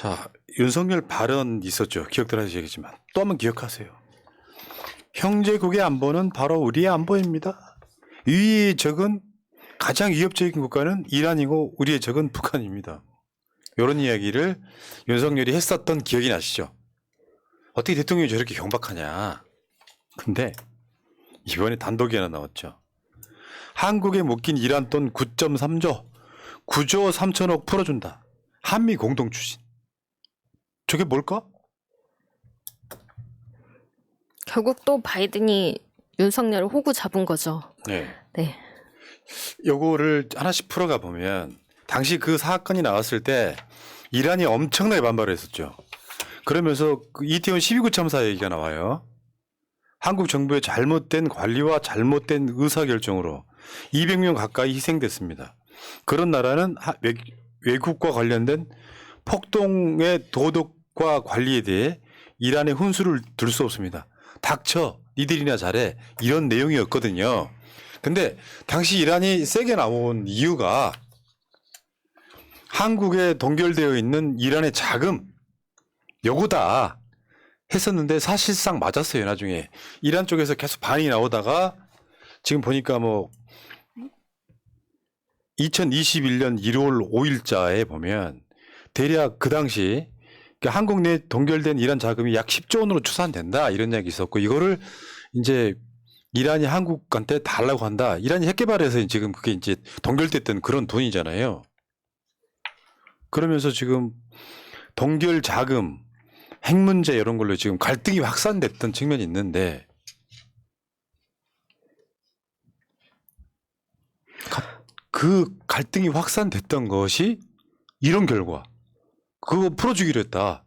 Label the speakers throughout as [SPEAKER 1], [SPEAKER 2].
[SPEAKER 1] 자, 윤석열 발언 있었죠. 기억들 하시겠지만 또 한번 기억하세요. 형제국의 안보는 바로 우리의 안보입니다. 우리의 적은 가장 위협적인 국가는 이란이고 우리의 적은 북한입니다. 이런 이야기를 윤석열이 했었던 기억이 나시죠? 어떻게 대통령이 저렇게 경박하냐. 근데 이번에 단독이 하나 나왔죠. 한국에 묶인 이란 돈 9.3조, 9조 3천억 풀어준다. 한미 공동 추진. 저게 뭘까?
[SPEAKER 2] 결국 또 바이든이 윤석열을 호구 잡은 거죠.
[SPEAKER 1] 네.
[SPEAKER 2] 네.
[SPEAKER 1] 요거를 하나씩 풀어가 보면 당시 그 사건이 나왔을 때 이란이 엄청나게 반발을 했었죠. 그러면서 그 이태원 12구 참사 얘기가 나와요. 한국 정부의 잘못된 관리와 잘못된 의사결정으로 200명 가까이 희생됐습니다. 그런 나라는 외국과 관련된 폭동의 도덕과 관리에 대해 이란의 훈수를 둘 수 없습니다. 닥쳐, 니들이나 잘해, 이런 내용이었거든요. 근데 당시 이란이 세게 나온 이유가 한국에 동결되어 있는 이란의 자금 요거다 했었는데 사실상 맞았어요. 나중에 이란 쪽에서 계속 반이 나오다가 지금 보니까 뭐 2021년 1월 5일자에 보면 대략 그 당시 한국 내 동결된 이란 자금이 약 10조 원으로 추산된다 이런 이야기 있었고, 이거를 이제 이란이 한국한테 달라고 한다. 이란이 핵 개발해서 지금 그게 이제 동결됐던 그런 돈이잖아요. 그러면서 지금 동결 자금, 핵 문제 이런 걸로 지금 갈등이 확산됐던 측면이 있는데 그 갈등이 확산됐던 것이 이런 결과. 그거 풀어주기로 했다.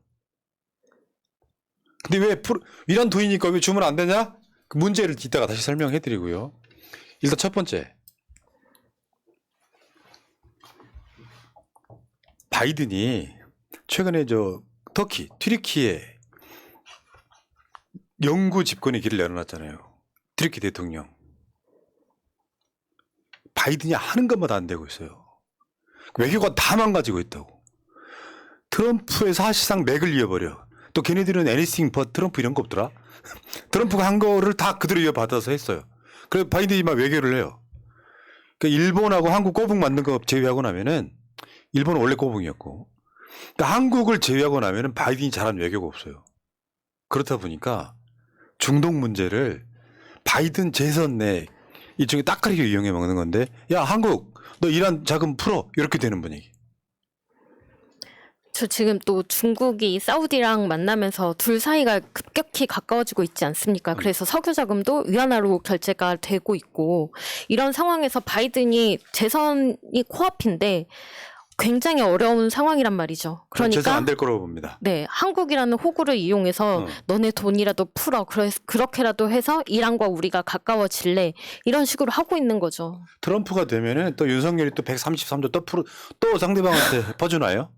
[SPEAKER 1] 근데 왜 이란 돈이니까 왜 주면 안 되냐? 그 문제를 이따가 다시 설명해 드리고요. 일단 첫 번째. 바이든이 최근에 터키, 튀르키예 영구 집권의 길을 열어놨잖아요. 튀르키 대통령. 바이든이 하는 것마다 안 되고 있어요. 외교가 다 망가지고 있다고. 트럼프의 사실상 맥을 이어버려. 또 걔네들은 anything but 트럼프 이런 거 없더라. 트럼프가 한 거를 다 그대로 이어받아서 했어요. 그래서 바이든이 막 외교를 해요. 그러니까 일본하고 한국 꼬붕 만든 거 제외하고 나면은 일본은 원래 꼬붕이었고, 그러니까 한국을 제외하고 나면은 바이든이 잘한 외교가 없어요. 그렇다 보니까 중동 문제를 바이든 재선 내 이쪽에 딱가리게 이용해 먹는 건데, 야 한국 너 이란 자금 풀어 이렇게 되는 분위기.
[SPEAKER 2] 저 지금 또 중국이 사우디랑 만나면서 둘 사이가 급격히 가까워지고 있지 않습니까? 그래서 석유 자금도 위안화로 결제가 되고 있고, 이런 상황에서 바이든이 재선이 코앞인데 굉장히 어려운 상황이란 말이죠. 그러니까
[SPEAKER 1] 재선 안 될 거라고 봅니다.
[SPEAKER 2] 네, 한국이라는 호구를 이용해서 너네 돈이라도 풀어. 그렇게라도 해서 이란과 우리가 가까워질래. 이런 식으로 하고 있는 거죠.
[SPEAKER 1] 트럼프가 되면은 또 윤석열이 또 133조 또 상대방한테 퍼주나요?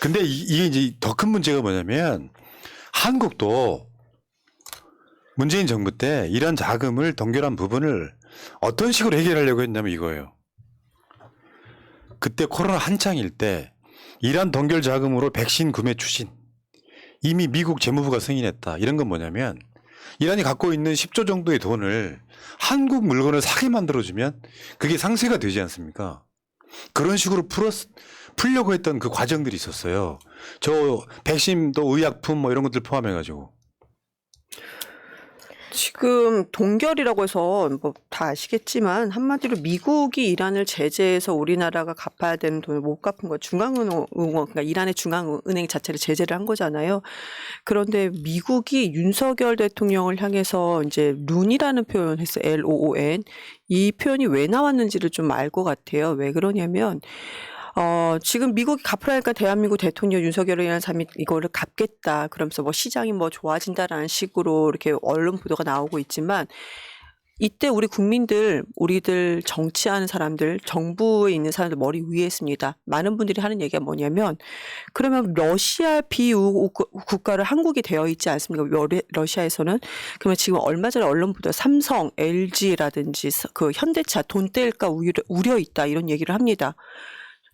[SPEAKER 1] 근데 이게 이제 더 큰 문제가 뭐냐면, 한국도 문재인 정부 때 이런 자금을 동결한 부분을 어떤 식으로 해결하려고 했냐면 이거예요. 그때 코로나 한창일 때 이란 동결 자금으로 백신 구매 추진 이미 미국 재무부가 승인했다. 이런 건 뭐냐면 이란이 갖고 있는 10조 정도의 돈을 한국 물건을 사게 만들어주면 그게 상쇄가 되지 않습니까? 그런 식으로 풀려고 했던 그 과정들이 있었어요. 저 백신도 의약품 뭐 이런 것들 포함해가지고.
[SPEAKER 3] 지금 동결이라고 해서 뭐 다 아시겠지만 한마디로 미국이 이란을 제재해서 우리나라가 갚아야 되는 돈을 못 갚은 거, 중앙은행, 그러니까 이란의 중앙은행 자체를 제재를 한 거잖아요. 그런데 미국이 윤석열 대통령을 향해서 이제 룬이라는 표현을 했어요. LOON. 이 표현이 왜 나왔는지를 좀 알 것 같아요. 왜 그러냐면 지금 미국이 갚으라니까 대한민국 대통령 윤석열이라는 사람이 이거를 갚겠다. 그러면서 뭐 시장이 뭐 좋아진다라는 식으로 이렇게 언론 보도가 나오고 있지만, 이때 우리 국민들, 우리들 정치하는 사람들, 정부에 있는 사람들 머리 위에 있습니다. 많은 분들이 하는 얘기가 뭐냐면, 그러면 러시아 비우국 국가를 한국이 되어 있지 않습니까? 러시아에서는. 그러면 지금 얼마 전에 언론 보도 삼성, LG라든지 그 현대차 돈 뗄까 우려 있다 이런 얘기를 합니다.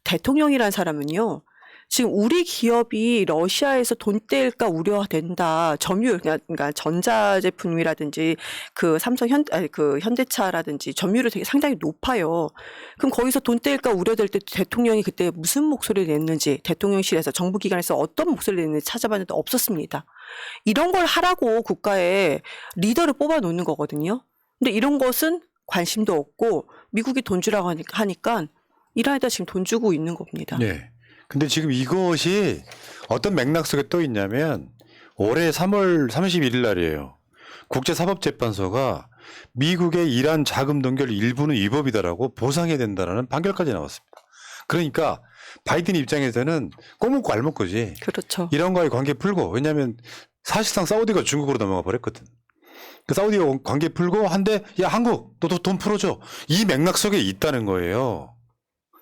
[SPEAKER 3] 대통령이라는 사람은요, 지금 우리 기업이 러시아에서 돈 떼일까 우려된다. 점유율 그러니까 전자제품이라든지 그 그 현대차라든지 점유율이 되게 상당히 높아요. 그럼 거기서 돈 떼일까 우려될 때 대통령이 그때 무슨 목소리를 냈는지 대통령실에서 정부기관에서 어떤 목소리를 냈는지 찾아봤는데 없었습니다. 이런 걸 하라고 국가에 리더를 뽑아놓는 거거든요. 근데 이런 것은 관심도 없고 미국이 돈 주라고 하니까 이란에다 지금 돈 주고 있는 겁니다.
[SPEAKER 1] 네. 근데 지금 이것이 어떤 맥락 속에 또 있냐면 올해 3월 31일 날이에요. 국제사법재판소가 미국의 이란 자금 동결 일부는 위법이다라고 보상해야 된다라는 판결까지 나왔습니다. 그러니까 바이든 입장에서는 꼬먹고 알먹고지.
[SPEAKER 3] 그렇죠.
[SPEAKER 1] 이란과의 관계 풀고, 왜냐하면 사실상 사우디가 중국으로 넘어가 버렸거든. 그 사우디가 관계 풀고 한데 야 한국 너도 돈 풀어줘. 이 맥락 속에 있다는 거예요.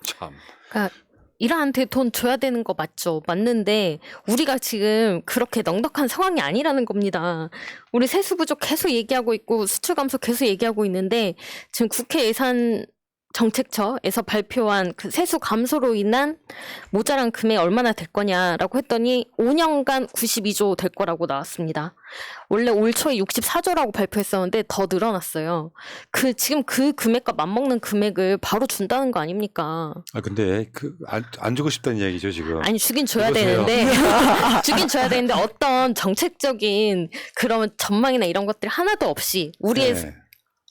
[SPEAKER 1] 참.
[SPEAKER 2] 그러니까 이란한테 돈 줘야 되는 거 맞죠? 맞는데 우리가 지금 그렇게 넉넉한 상황이 아니라는 겁니다. 우리 세수 부족 계속 얘기하고 있고 수출 감소 계속 얘기하고 있는데 지금 국회 예산 정책처에서 발표한 그 세수 감소로 인한 모자란 금액이 얼마나 될 거냐라고 했더니 5년간 92조 될 거라고 나왔습니다. 원래 올 초에 64조라고 발표했었는데 더 늘어났어요. 지금 그 금액과 맞먹는 금액을 바로 준다는 거 아닙니까?
[SPEAKER 1] 아 근데 안 주고 싶다는 이야기죠 지금.
[SPEAKER 2] 아니 주긴 줘야
[SPEAKER 1] 여보세요?
[SPEAKER 2] 되는데 주긴 줘야 되는데 어떤 정책적인 그런 전망이나 이런 것들이 하나도 없이 우리의
[SPEAKER 1] 네.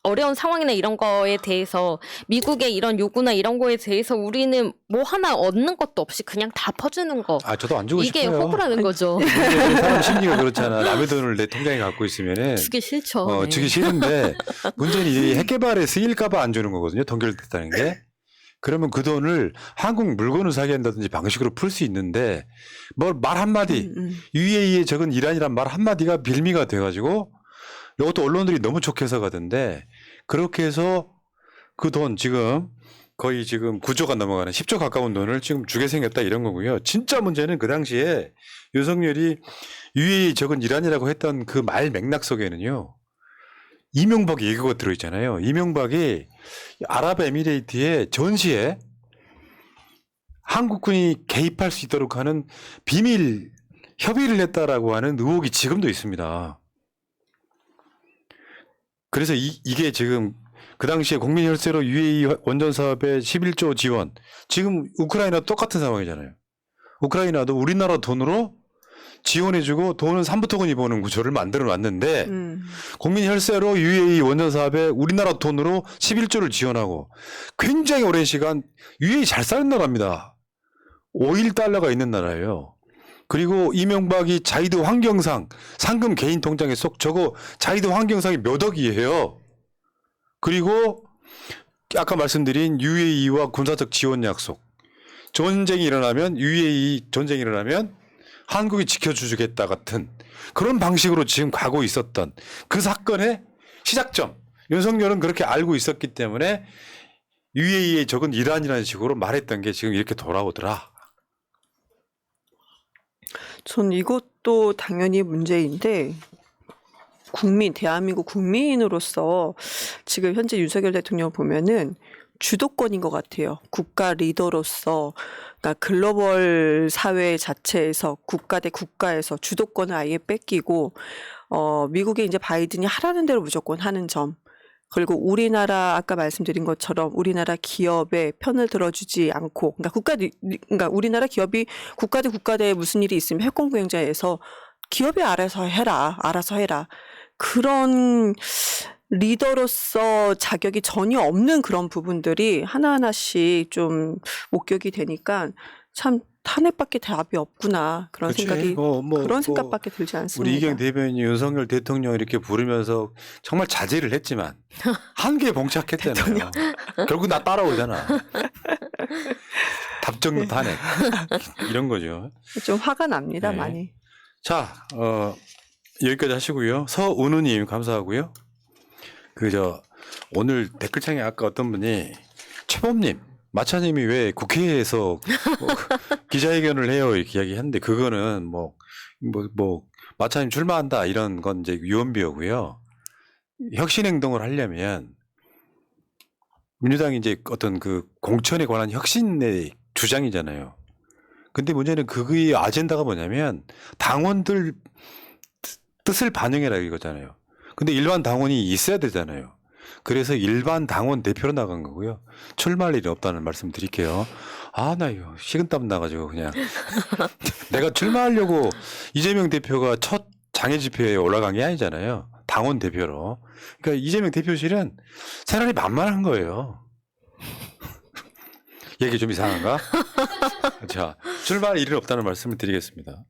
[SPEAKER 2] 어려운 상황이나 이런 거에 대해서 미국의 이런 요구나 이런 거에 대해서 우리는 뭐 하나 얻는 것도 없이 그냥 다 퍼주는 거.
[SPEAKER 1] 아 저도 안 주고
[SPEAKER 2] 이게
[SPEAKER 1] 싶어요.
[SPEAKER 2] 호구라는 거죠.
[SPEAKER 1] 근데 사람 심리가 그렇잖아. 남의 돈을 내 통장에 갖고 있으면은
[SPEAKER 2] 주기 싫죠. 네.
[SPEAKER 1] 주기 싫은데 문제는 이 핵 개발에 쓰일까봐 안 주는 거거든요. 동결됐다는 게. 그러면 그 돈을 한국 물건을 사게 한다든지 방식으로 풀 수 있는데 뭐 말 한마디 UAE에 적은 이란이란 말 한마디가 빌미가 돼가지고 이것도 언론들이 너무 촉해서 가던데 그렇게 해서 그 돈 지금 거의 지금 9조가 넘어가는 10조 가까운 돈을 지금 주게 생겼다 이런 거고요. 진짜 문제는 그 당시에 윤석열이 UAE 적은 이란이라고 했던 그 말 맥락 속에는요. 이명박 예고가 들어있잖아요. 이명박이 아랍에미레이트의 전시에 한국군이 개입할 수 있도록 하는 비밀 협의를 했다라고 하는 의혹이 지금도 있습니다. 그래서 이게 지금 그 당시에 국민 혈세로 UAE 원전 사업에 11조 지원. 지금 우크라이나 똑같은 상황이잖아요. 우크라이나도 우리나라 돈으로 지원해주고 돈은 삼부토건이 보는 구조를 만들어 놨는데 국민 혈세로 UAE 원전 사업에 우리나라 돈으로 11조를 지원하고 굉장히 오랜 시간 UAE 잘 사는 나라입니다. 5일 달러가 있는 나라예요. 그리고 이명박이 자이드 환경상 상금 개인 통장에 쏙 저거 자이드 환경상이 몇 억이에요. 그리고 아까 말씀드린 UAE와 군사적 지원 약속. 전쟁이 일어나면 UAE 전쟁이 일어나면 한국이 지켜주겠다 같은 그런 방식으로 지금 가고 있었던 그 사건의 시작점. 윤석열은 그렇게 알고 있었기 때문에 UAE에 적은 이란이라는 식으로 말했던 게 지금 이렇게 돌아오더라.
[SPEAKER 3] 전 이것도 당연히 문제인데 대한민국 국민으로서 지금 현재 윤석열 대통령 보면은 주도권인 것 같아요. 국가 리더로서 그러니까 글로벌 사회 자체에서 국가 대 국가에서 주도권을 아예 뺏기고 미국의 이제 바이든이 하라는 대로 무조건 하는 점. 그리고 우리나라 아까 말씀드린 것처럼 우리나라 기업의 편을 들어주지 않고 그러니까 우리나라 기업이 국가 대 무슨 일이 있으면 핵공부행자에서 기업이 알아서 해라. 그런 리더로서 자격이 전혀 없는 그런 부분들이 하나하나씩 좀 목격이 되니까 참 탄핵밖에 답이 없구나 그런
[SPEAKER 1] 그치?
[SPEAKER 3] 생각이 그런 생각밖에 들지 않습니다.
[SPEAKER 1] 우리 이경 대변인이 윤석열 대통령 이렇게 부르면서 정말 자제를 했지만 한계에 봉착했잖아요. 결국 나 따라오잖아. 답정너 탄핵 이런 거죠.
[SPEAKER 3] 좀 화가 납니다.
[SPEAKER 1] 네.
[SPEAKER 3] 많이.
[SPEAKER 1] 자, 여기까지 하시고요. 서은우님 감사하고요. 오늘 댓글창에 아까 어떤 분이 최범님, 마차님이 왜 국회에서 기자회견을 해요 이렇게 이야기했는데 그거는 마차님 출마한다 이런 건 이제 유언비어고요. 혁신 행동을 하려면 민주당이 이제 어떤 그 공천에 관한 혁신의 주장이잖아요. 근데 문제는 그의 아젠다가 뭐냐면 당원들 뜻을 반영해라 이거잖아요. 근데 일반 당원이 있어야 되잖아요. 그래서 일반 당원 대표로 나간 거고요. 출마할 일이 없다는 말씀 드릴게요. 아, 나 이거 식은땀 나가지고 그냥. 내가 출마하려고 이재명 대표가 첫 장애 집회에 올라간 게 아니잖아요. 당원 대표로. 그러니까 이재명 대표실은 차라리 만만한 거예요. 얘기 좀 이상한가? 자, 출마할 일은 없다는 말씀을 드리겠습니다.